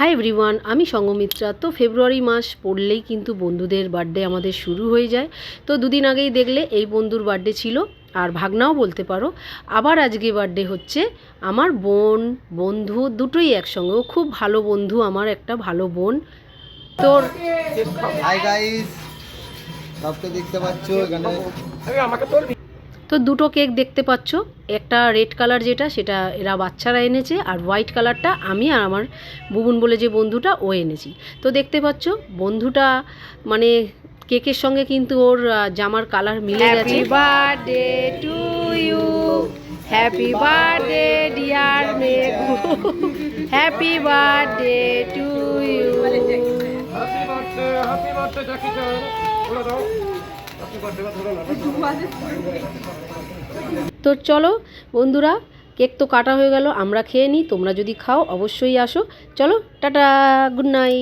Hi everyone, আমি সঙ্গমিত্রা। তো ফেব্রুয়ারি মাস পড়লেই কিন্তু বন্ধুদের বার্থডে আমাদের শুরু হয়ে যায়। তো দুদিন আগেই দেখলে এই বন্ধুর বার্থডে ছিল, আর ভাগনাও বলতে পারো। আবার আজকে বার্থডে হচ্ছে আমার বোন, বন্ধু দুটোই একসঙ্গে। ও খুব ভালো বন্ধু, আমার একটা ভালো বোন। তোর হাই গাইস, সবকে দেখতে পাচ্ছ এখানে। তো দুটো কেক দেখতে পাচ্ছ, একটা রেড কালার যেটা সেটা এরা বাচ্চারা এনেছে, আর হোয়াইট কালারটা আমি আর আমার বুবুন বলে যে বন্ধুটা ও এনেছি। তো দেখতে পাচ্ছ বন্ধুটা মানে কেকের সঙ্গে কিন্তু ওর জামার কালার মিলে গেছে। Happy birthday to you, happy birthday dear Meghu, happy birthday to you. তো চলো বন্ধুরা, কেক তো কাটা হয়ে গেল, আমরা খেয়ে নিই। তোমরা যদি খাও অবশ্যই আসো। চলো টাটা, গুড নাইট।